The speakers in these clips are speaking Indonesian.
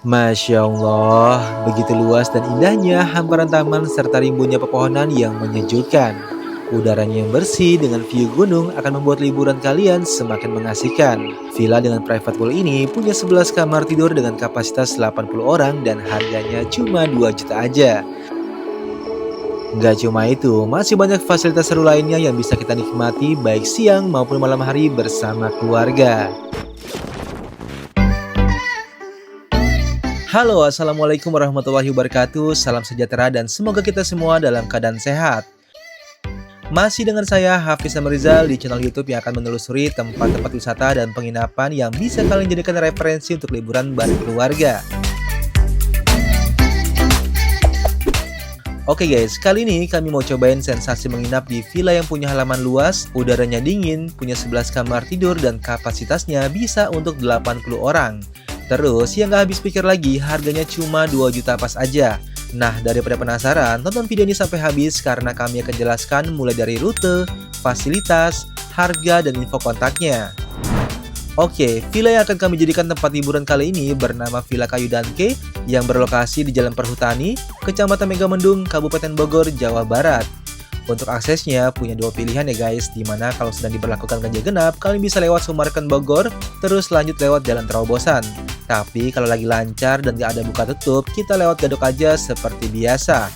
Masya Allah, begitu luas dan indahnya hamparan taman serta rimbunnya pepohonan yang menyejukkan. Udaranya yang bersih dengan view gunung akan membuat liburan kalian semakin mengasihkan. Villa dengan private pool ini punya 11 kamar tidur dengan kapasitas 80 orang dan harganya cuma 2 juta aja. Nggak cuma itu, masih banyak fasilitas seru lainnya yang bisa kita nikmati baik siang maupun malam hari bersama keluarga. Halo, Assalamualaikum warahmatullahi wabarakatuh. Salam sejahtera dan semoga kita semua dalam keadaan sehat. Masih dengan saya, Hafiz Rizal di channel YouTube yang akan menelusuri tempat-tempat wisata dan penginapan yang bisa kalian jadikan referensi untuk liburan bareng keluarga. Oke guys, kali ini kami mau cobain sensasi menginap di villa yang punya halaman luas, udaranya dingin, punya 11 kamar tidur dan kapasitasnya bisa untuk 80 orang. Terus yang gak habis pikir lagi, harganya cuma 2 juta pas aja. Nah, daripada penasaran, tonton video ini sampai habis karena kami akan jelaskan mulai dari rute, fasilitas, harga, dan info kontaknya. Oke, villa yang akan kami jadikan tempat liburan kali ini bernama Villa Kayu Danke yang berlokasi di Jalan Perhutani, Kecamatan Megamendung, Kabupaten Bogor, Jawa Barat. Untuk aksesnya punya dua pilihan ya guys, dimana kalau sedang diberlakukan ganjil genap, kalian bisa lewat Sumarken Bogor, terus lanjut lewat Jalan Terobosan. Tapi kalau lagi lancar dan gak ada buka tutup, kita lewat Gadok aja seperti biasa.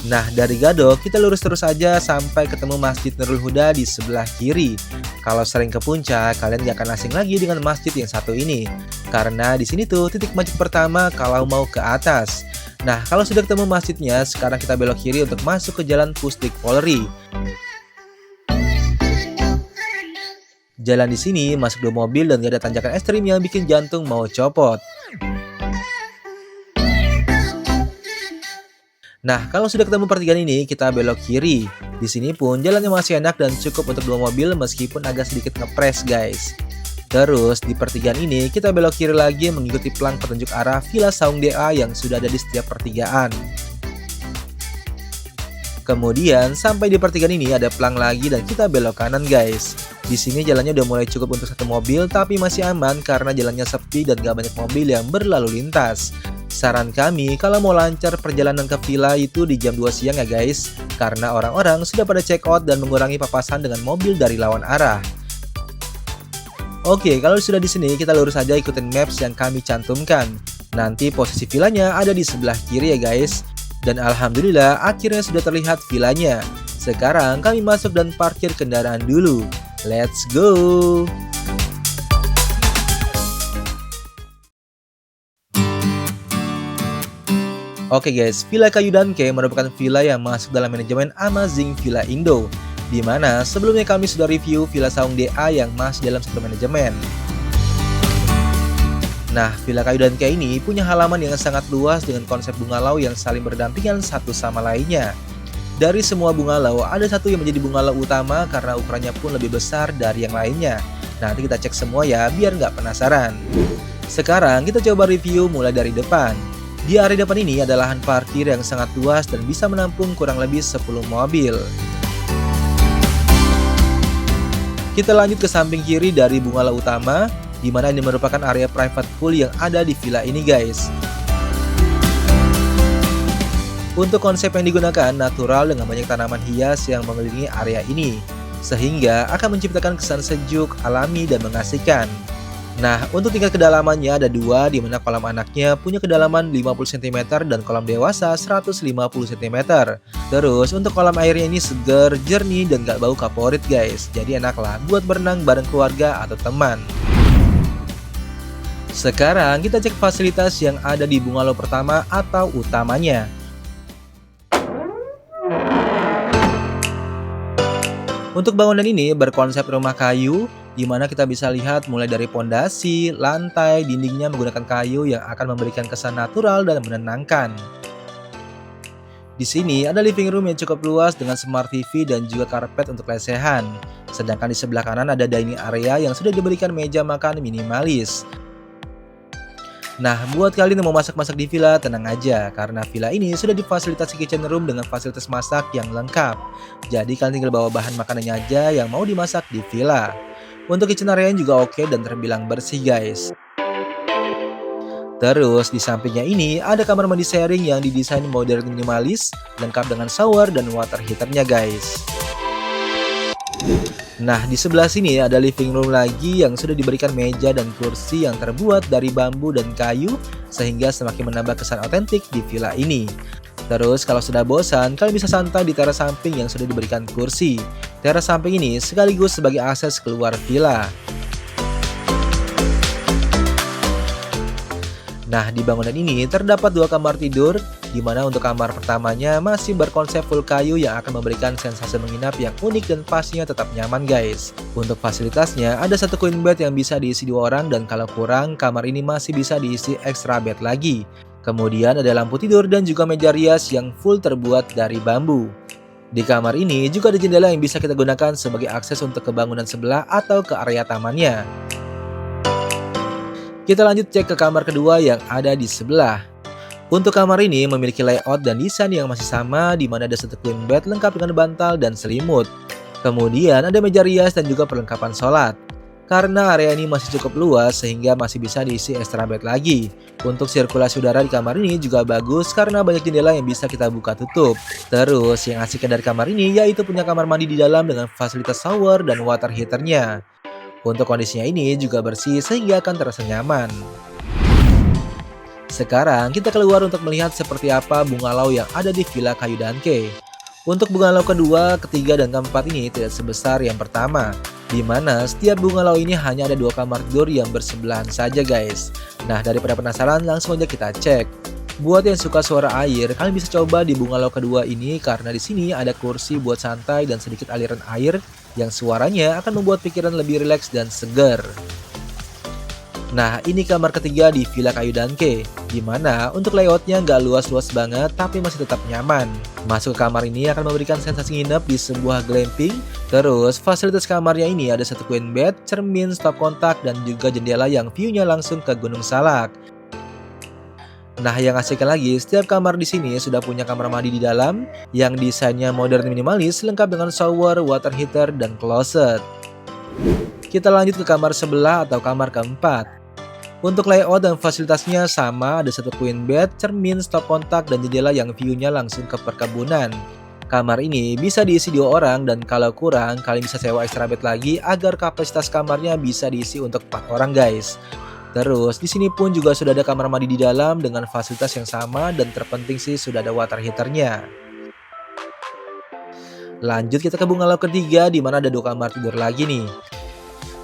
Nah, dari Gadok kita lurus terus aja sampai ketemu Masjid Nurul Huda di sebelah kiri. Kalau sering ke puncak, kalian gak akan asing lagi dengan masjid yang satu ini. Karena di sini tuh titik masjid pertama kalau mau ke atas. Nah, kalau sudah ketemu masjidnya, sekarang kita belok kiri untuk masuk ke Jalan Pusdik Polri. Jalan di sini masuk 2 mobil dan gak ada tanjakan ekstrim yang bikin jantung mau copot. Nah, kalau sudah ketemu pertigaan ini, kita belok kiri. Di sini pun jalannya masih enak dan cukup untuk 2 mobil meskipun agak sedikit ngepres, guys. Terus di pertigaan ini kita belok kiri lagi mengikuti pelang petunjuk arah Villa Saung DA yang sudah ada di setiap pertigaan. Kemudian sampai di pertigaan ini ada pelang lagi dan kita belok kanan, guys. Di sini jalannya udah mulai cukup untuk 1 mobil tapi masih aman karena jalannya sepi dan gak banyak mobil yang berlalu lintas. Saran kami kalau mau lancar perjalanan ke villa itu di jam 2 siang ya guys, karena orang-orang sudah pada check out dan mengurangi papasan dengan mobil dari lawan arah. Oke, kalau sudah di sini kita lurus aja ikutin maps yang kami cantumkan. Nanti posisi villanya ada di sebelah kiri ya guys. Dan alhamdulillah akhirnya sudah terlihat villanya. Sekarang kami masuk dan parkir kendaraan dulu. Let's go! Oke guys, Villa Kayu Danke merupakan villa yang masuk dalam manajemen Amazing Villa Indo, di mana sebelumnya kami sudah review Villa Saung DA yang masih dalam satu manajemen. Nah, Villa Kayu Danke ini punya halaman yang sangat luas dengan konsep bungalau yang saling berdampingan satu sama lainnya. Dari semua bungalau, ada satu yang menjadi bungalau utama karena ukurannya pun lebih besar dari yang lainnya. Nanti kita cek semua ya, biar nggak penasaran. Sekarang kita coba review mulai dari depan. Di area depan ini ada lahan parkir yang sangat luas dan bisa menampung kurang lebih 10 mobil. Kita lanjut ke samping kiri dari bungalau utama, di mana ini merupakan area private pool yang ada di villa ini guys. Untuk konsep yang digunakan natural dengan banyak tanaman hias yang mengelilingi area ini, sehingga akan menciptakan kesan sejuk, alami, dan mengasihkan. Nah, untuk tingkat kedalamannya ada 2, di mana kolam anaknya punya kedalaman 50 cm dan kolam dewasa 150 cm. Terus untuk kolam airnya ini seger, jernih, dan gak bau kaporit guys. Jadi enaklah buat berenang bareng keluarga atau teman. Sekarang kita cek fasilitas yang ada di bungalau pertama atau utamanya. Untuk bangunan ini berkonsep rumah kayu, di mana kita bisa lihat mulai dari pondasi, lantai, dindingnya menggunakan kayu yang akan memberikan kesan natural dan menenangkan. Di sini ada living room yang cukup luas dengan smart TV dan juga karpet untuk lesehan. Sedangkan di sebelah kanan ada dining area yang sudah diberikan meja makan minimalis. Nah, buat kalian yang mau masak-masak di villa, tenang aja, karena villa ini sudah difasilitasi kitchen room dengan fasilitas masak yang lengkap. Jadi kalian tinggal bawa bahan makanannya aja yang mau dimasak di villa. Untuk kitchen area juga oke dan terbilang bersih guys. Terus di sampingnya ini ada kamar mandi sharing yang didesain modern minimalis, lengkap dengan shower dan water heaternya guys. Nah, di sebelah sini ada living room lagi yang sudah diberikan meja dan kursi yang terbuat dari bambu dan kayu, sehingga semakin menambah kesan otentik di villa ini. Terus kalau sudah bosan, kalian bisa santai di teras samping yang sudah diberikan kursi. Teras samping ini sekaligus sebagai akses keluar villa. Nah, di bangunan ini terdapat 2 kamar tidur, di mana untuk kamar pertamanya masih berkonsep full kayu yang akan memberikan sensasi menginap yang unik dan pastinya tetap nyaman guys. Untuk fasilitasnya, ada 1 queen bed yang bisa diisi 2 orang dan kalau kurang, kamar ini masih bisa diisi extra bed lagi. Kemudian ada lampu tidur dan juga meja rias yang full terbuat dari bambu. Di kamar ini juga ada jendela yang bisa kita gunakan sebagai akses untuk ke bangunan sebelah atau ke area tamannya. Kita lanjut cek ke kamar kedua yang ada di sebelah. Untuk kamar ini memiliki layout dan desain yang masih sama, di mana ada 1 queen bed lengkap dengan bantal dan selimut. Kemudian ada meja rias dan juga perlengkapan sholat. Karena area ini masih cukup luas sehingga masih bisa diisi extra bed lagi. Untuk sirkulasi udara di kamar ini juga bagus karena banyak jendela yang bisa kita buka tutup. Terus yang asik dari kamar ini yaitu punya kamar mandi di dalam dengan fasilitas shower dan water heaternya. Untuk kondisinya ini juga bersih sehingga akan terasa nyaman. Sekarang kita keluar untuk melihat seperti apa bungalow yang ada di Villa Kayu Danke. Untuk bungalow kedua, ketiga, dan keempat ini tidak sebesar yang pertama, di mana setiap bungalow ini hanya ada 2 kamar tidur yang bersebelahan saja guys. Nah, daripada penasaran langsung aja kita cek. Buat yang suka suara air, kalian bisa coba di bungalow kedua ini karena di sini ada kursi buat santai dan sedikit aliran air yang suaranya akan membuat pikiran lebih rileks dan segar. Nah, ini kamar ketiga di Villa Kayu Danke, di mana untuk layoutnya nggak luas-luas banget tapi masih tetap nyaman. Masuk ke kamar ini akan memberikan sensasi nginep di sebuah glamping. Terus fasilitas kamarnya ini ada 1 queen bed, cermin, stop kontak, dan juga jendela yang view-nya langsung ke Gunung Salak. Nah, yang asiknya lagi, setiap kamar di sini sudah punya kamar mandi di dalam yang desainnya modern minimalis, lengkap dengan shower, water heater, dan closet. Kita lanjut ke kamar sebelah atau kamar keempat. Untuk layout dan fasilitasnya sama, ada 1 queen bed, cermin, stop kontak, dan jendela yang view-nya langsung ke perkebunan. Kamar ini bisa diisi 2 orang dan kalau kurang, kalian bisa sewa extra bed lagi agar kapasitas kamarnya bisa diisi untuk 4 orang guys. Terus di sini pun juga sudah ada kamar mandi di dalam dengan fasilitas yang sama dan terpenting sih sudah ada water heaternya. Lanjut kita ke bungalow ketiga di mana ada 2 kamar tidur lagi nih.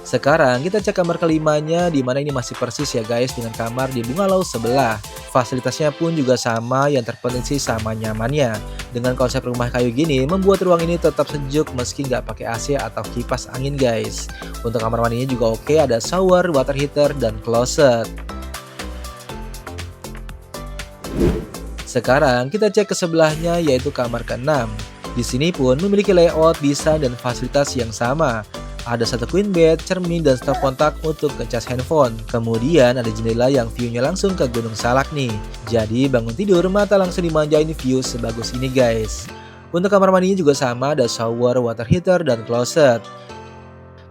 Sekarang kita cek kamar kelimanya di mana ini masih persis ya guys dengan kamar di bungalow sebelah. Fasilitasnya pun juga sama, yang terpenting sih sama nyamannya. Dengan konsep rumah kayu gini membuat ruang ini tetap sejuk meski nggak pakai AC atau kipas angin guys. Untuk kamar mandinya juga oke, ada shower, water heater, dan closet. Sekarang kita cek ke sebelahnya yaitu kamar ke-6. Di sini pun memiliki layout, desain, dan fasilitas yang sama. Ada 1 queen bed, cermin, dan stop kontak untuk ngecas handphone. Kemudian ada jendela yang view-nya langsung ke Gunung Salak nih. Jadi bangun tidur mata langsung dimanjain view sebagus ini guys. Untuk kamar mandinya juga sama, ada shower, water heater, dan closet.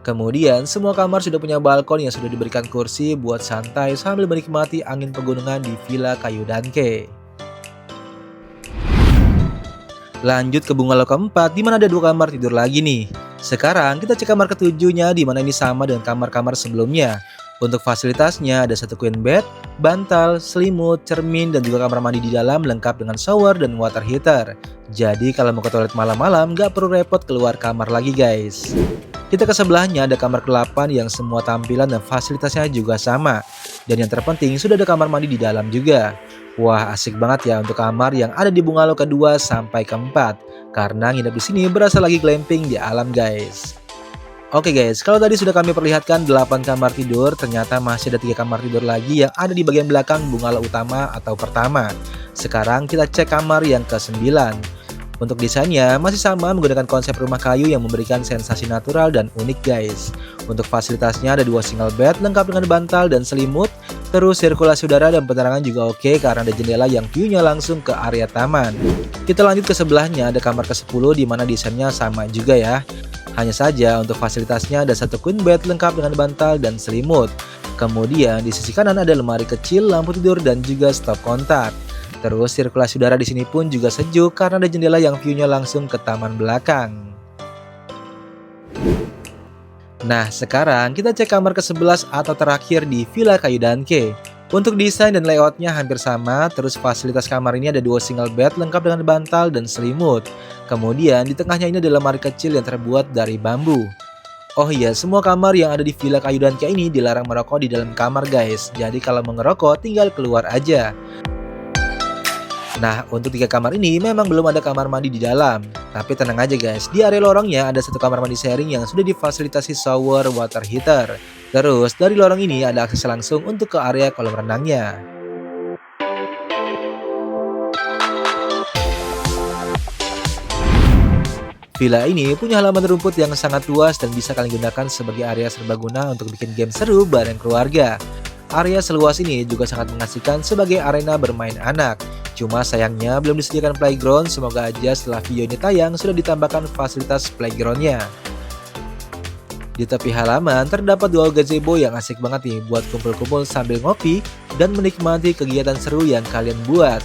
Kemudian semua kamar sudah punya balkon yang sudah diberikan kursi buat santai sambil menikmati angin pegunungan di Villa Kayu Danke. Lanjut ke bungalow keempat di mana ada 2 kamar tidur lagi nih. Sekarang kita cek kamar ketujuhnya di mana ini sama dengan kamar-kamar sebelumnya. Untuk fasilitasnya ada 1 queen bed, bantal, selimut, cermin, dan juga kamar mandi di dalam lengkap dengan shower dan water heater. Jadi kalau mau ke toilet malam-malam nggak perlu repot keluar kamar lagi guys. Kita ke sebelahnya ada kamar ke-8 yang semua tampilan dan fasilitasnya juga sama. Dan yang terpenting sudah ada kamar mandi di dalam juga. Wah, asik banget ya untuk kamar yang ada di bungalow kedua sampai keempat. Karena nginep di sini berasa lagi glamping di alam guys. Oke guys, kalau tadi sudah kami perlihatkan 8 kamar tidur, ternyata masih ada 3 kamar tidur lagi yang ada di bagian belakang bungalow utama atau pertama. Sekarang kita cek kamar yang ke-9. Untuk desainnya masih sama menggunakan konsep rumah kayu yang memberikan sensasi natural dan unik guys. Untuk fasilitasnya ada 2 single bed lengkap dengan bantal dan selimut. Terus sirkulasi udara dan penerangan juga oke karena ada jendela yang view-nya langsung ke area taman. Kita lanjut ke sebelahnya ada kamar ke-10 di mana desainnya sama juga ya. Hanya saja untuk fasilitasnya ada 1 queen bed lengkap dengan bantal dan selimut. Kemudian di sisi kanan ada lemari kecil, lampu tidur, dan juga stop kontak. Terus sirkulasi udara di sini pun juga sejuk karena ada jendela yang view-nya langsung ke taman belakang. Nah, sekarang kita cek kamar ke-11 atau terakhir di Villa Kayu Danke. Untuk desain dan layoutnya hampir sama, terus fasilitas kamar ini ada 2 single bed lengkap dengan bantal dan selimut. Kemudian di tengahnya ini ada lemari kecil yang terbuat dari bambu. Oh iya, semua kamar yang ada di Villa Kayu Danke ini dilarang merokok di dalam kamar guys. Jadi kalau mau ngerokok tinggal keluar aja. Nah, untuk 3 kamar ini memang belum ada kamar mandi di dalam. Tapi tenang aja guys, di area lorongnya ada 1 kamar mandi sharing yang sudah difasilitasi shower water heater. Terus dari lorong ini ada akses langsung untuk ke area kolam renangnya. Villa ini punya halaman rumput yang sangat luas dan bisa kalian gunakan sebagai area serbaguna untuk bikin game seru bareng keluarga. Area seluas ini juga sangat mengasihkan sebagai arena bermain anak. Cuma sayangnya belum disediakan playground, semoga aja setelah video ini tayang sudah ditambahkan fasilitas playgroundnya. Di tepi halaman terdapat 2 gazebo yang asik banget nih buat kumpul-kumpul sambil ngopi dan menikmati kegiatan seru yang kalian buat.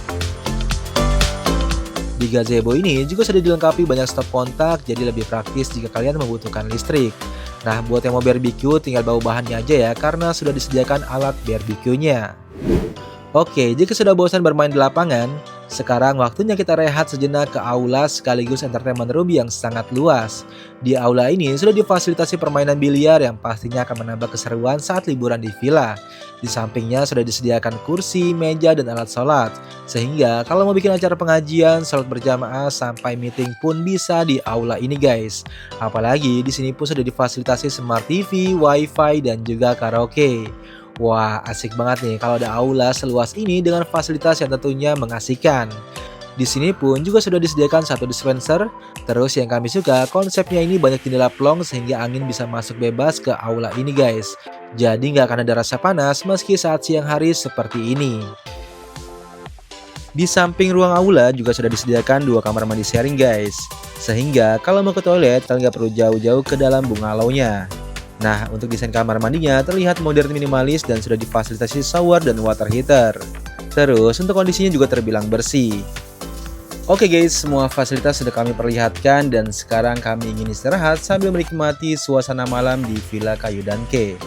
Di gazebo ini juga sudah dilengkapi banyak stop kontak, jadi lebih praktis jika kalian membutuhkan listrik. Nah, buat yang mau barbecue tinggal bawa bahannya aja ya, karena sudah disediakan alat barbecue-nya. Oke, jika sudah bosan bermain di lapangan, sekarang waktunya kita rehat sejenak ke aula sekaligus entertainment room yang sangat luas. Di aula ini sudah difasilitasi permainan biliar yang pastinya akan menambah keseruan saat liburan di villa. Di sampingnya sudah disediakan kursi, meja, dan alat sholat. Sehingga kalau mau bikin acara pengajian, sholat berjamaah, sampai meeting pun bisa di aula ini guys. Apalagi di sini pun sudah difasilitasi smart TV, wifi, dan juga karaoke. Wah, asik banget nih kalau ada aula seluas ini dengan fasilitas yang tentunya mengasihkan. Di sini pun juga sudah disediakan 1 dispenser. Terus yang kami suka, konsepnya ini banyak jendela plong sehingga angin bisa masuk bebas ke aula ini guys. Jadi nggak akan ada rasa panas meski saat siang hari seperti ini. Di samping ruang aula juga sudah disediakan 2 kamar mandi sharing guys. Sehingga kalau mau ke toilet kalian nggak perlu jauh-jauh ke dalam bungalaunya. Nah, untuk desain kamar mandinya terlihat modern minimalis dan sudah difasilitasi shower dan water heater. Terus, untuk kondisinya juga terbilang bersih. Oke guys, semua fasilitas sudah kami perlihatkan dan sekarang kami ingin istirahat sambil menikmati suasana malam di Villa Kayu Danke.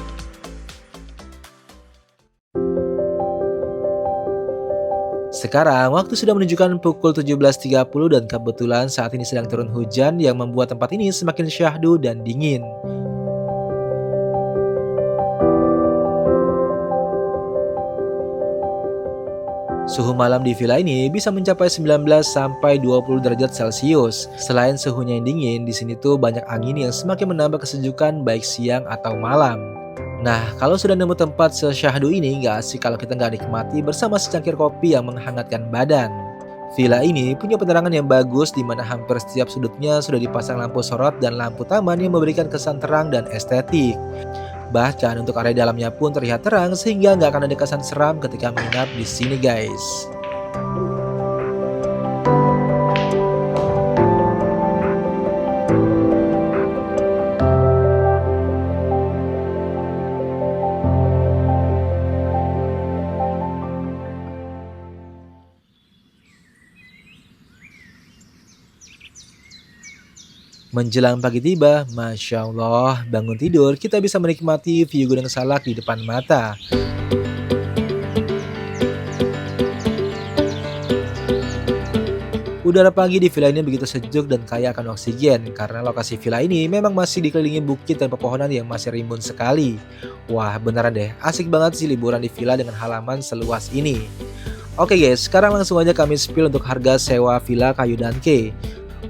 Sekarang waktu sudah menunjukkan pukul 17.30 dan kebetulan saat ini sedang turun hujan yang membuat tempat ini semakin syahdu dan dingin. Suhu malam di villa ini bisa mencapai 19 sampai 20 derajat Celcius. Selain suhunya yang dingin, di sini tuh banyak angin yang semakin menambah kesejukan baik siang atau malam. Nah, kalau sudah nemu tempat sesyahdu ini, nggak asik kalau kita nggak nikmati bersama secangkir kopi yang menghangatkan badan. Villa ini punya penerangan yang bagus di mana hampir setiap sudutnya sudah dipasang lampu sorot dan lampu taman yang memberikan kesan terang dan estetik. Bahkan untuk area dalamnya pun terlihat terang sehingga nggak akan ada kesan seram ketika menginap di sini guys. Menjelang pagi tiba, Masya Allah, bangun tidur kita bisa menikmati view Gunung Salak di depan mata. Udara pagi di villa ini begitu sejuk dan kaya akan oksigen karena lokasi villa ini memang masih dikelilingi bukit dan pepohonan yang masih rimbun sekali. Wah, beneran deh, asik banget sih liburan di villa dengan halaman seluas ini. Oke guys, sekarang langsung aja kami spill untuk harga sewa Villa Kayu Danke.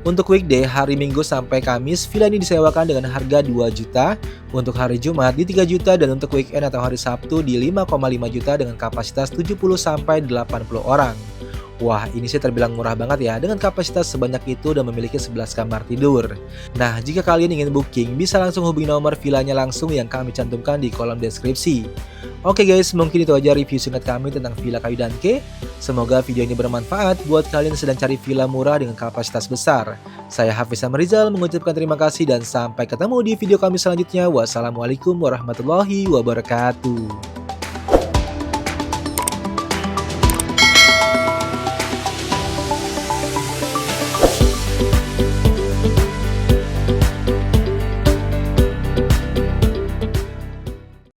Untuk weekday hari Minggu sampai Kamis, villa ini disewakan dengan harga 2 juta, untuk hari Jumat di 3 juta, dan untuk weekend atau hari Sabtu di 5,5 juta dengan kapasitas 70 sampai 80 orang. Wah, ini sih terbilang murah banget ya dengan kapasitas sebanyak itu dan memiliki 11 kamar tidur. Nah, jika kalian ingin booking, bisa langsung hubungi nomor villanya langsung yang kami cantumkan di kolom deskripsi. Oke guys, mungkin itu aja review singkat kami tentang Villa Kayu Danke. Semoga video ini bermanfaat buat kalian yang sedang cari villa murah dengan kapasitas besar. Saya Hafiz Rizal mengucapkan terima kasih dan sampai ketemu di video kami selanjutnya. Wassalamualaikum warahmatullahi wabarakatuh.